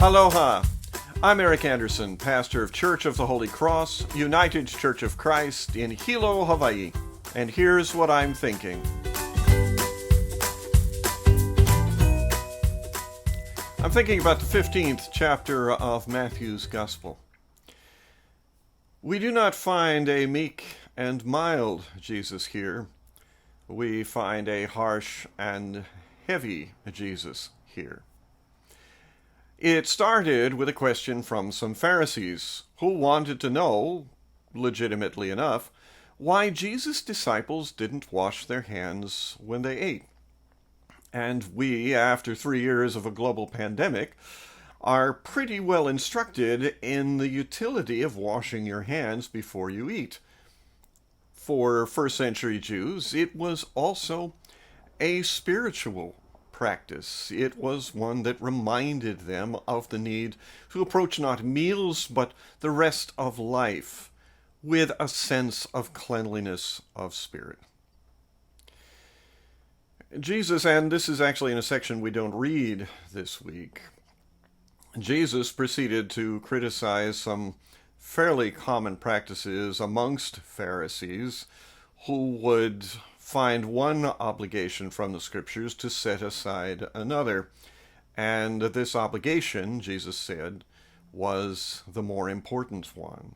Aloha! I'm Eric Anderson, pastor of Church of the Holy Cross, United Church of Christ in Hilo, Hawaii. And here's what I'm thinking. I'm thinking about the 15th chapter of Matthew's Gospel. We do not find a meek and mild Jesus here. We find a harsh and heavy Jesus here. It started with a question from some Pharisees who wanted to know, legitimately enough, why Jesus' disciples didn't wash their hands when they ate. And we, after 3 years of a global pandemic, are pretty well instructed in the utility of washing your hands before you eat. For first century Jews, it was also a spiritual practice. It was one that reminded them of the need to approach not meals, but the rest of life with a sense of cleanliness of spirit. Jesus, and this is actually in a section we don't read this week, Jesus proceeded to criticize some fairly common practices amongst Pharisees who would find one obligation from the scriptures to set aside another. And this obligation, Jesus said, was the more important one.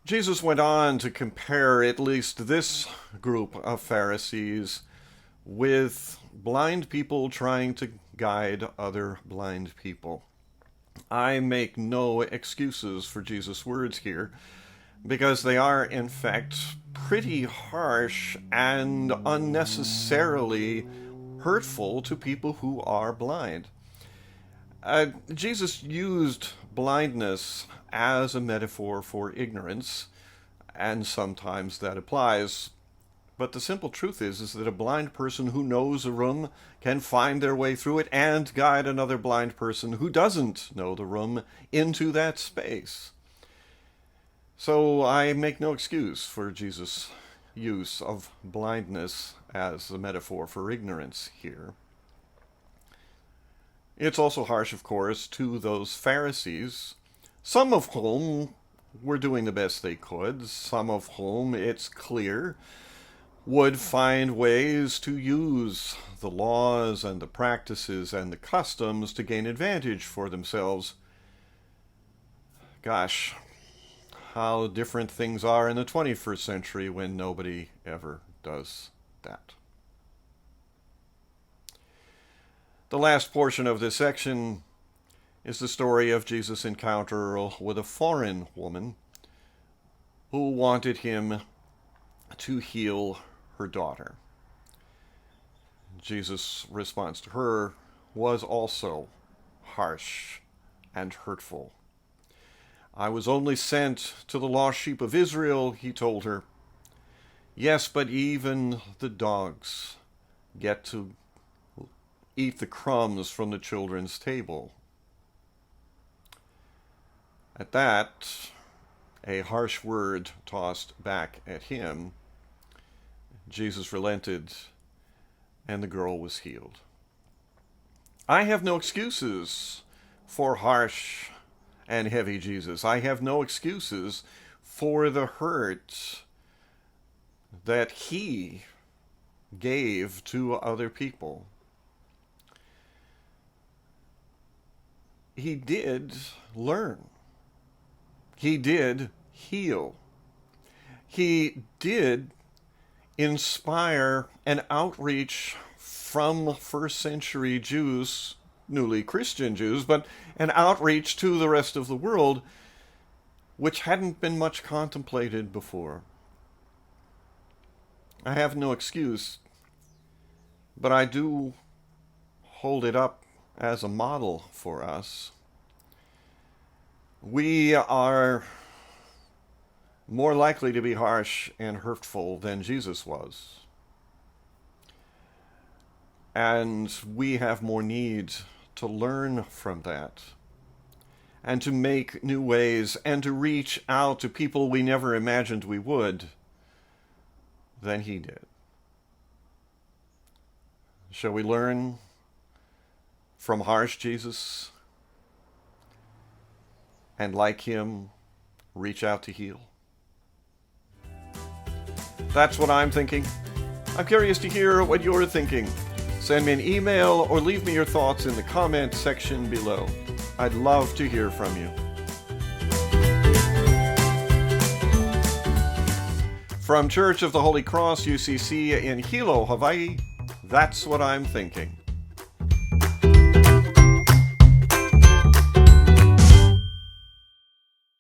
Jesus went on to compare at least this group of Pharisees with blind people trying to guide other blind people. I make no excuses for Jesus' words here, because they are, in fact, pretty harsh and unnecessarily hurtful to people who are blind. Jesus used blindness as a metaphor for ignorance, and sometimes that applies. But the simple truth is that a blind person who knows a room can find their way through it and guide another blind person who doesn't know the room into that space. So I make no excuse for Jesus' use of blindness as a metaphor for ignorance here. It's also harsh, of course, to those Pharisees, some of whom were doing the best they could, some of whom, it's clear, would find ways to use the laws and the practices and the customs to gain advantage for themselves. Gosh, how different things are in the 21st century when nobody ever does that. The last portion of this section is the story of Jesus' encounter with a foreign woman who wanted him to heal her daughter. Jesus' response to her was also harsh and hurtful. I was only sent to the lost sheep of Israel, he told her. Yes, but even the dogs get to eat the crumbs from the children's table. At that, a harsh word tossed back at him, Jesus relented, and the girl was healed. I have no excuses for harsh and heavy Jesus. I have no excuses for the hurt that he gave to other people. He did learn. He did heal. He did inspire an outreach from first century Jews, newly Christian Jews, but an outreach to the rest of the world which hadn't been much contemplated before. I have no excuse, but I do hold it up as a model for us. We are more likely to be harsh and hurtful than Jesus was. And we have more need to learn from that and to make new ways and to reach out to people we never imagined we would than he did. Shall we learn from harsh Jesus and, like him, reach out to heal? That's what I'm thinking. I'm curious to hear what you're thinking. Send me an email or leave me your thoughts in the comment section below. I'd love to hear from you. From Church of the Holy Cross, UCC in Hilo, Hawaii, that's what I'm thinking.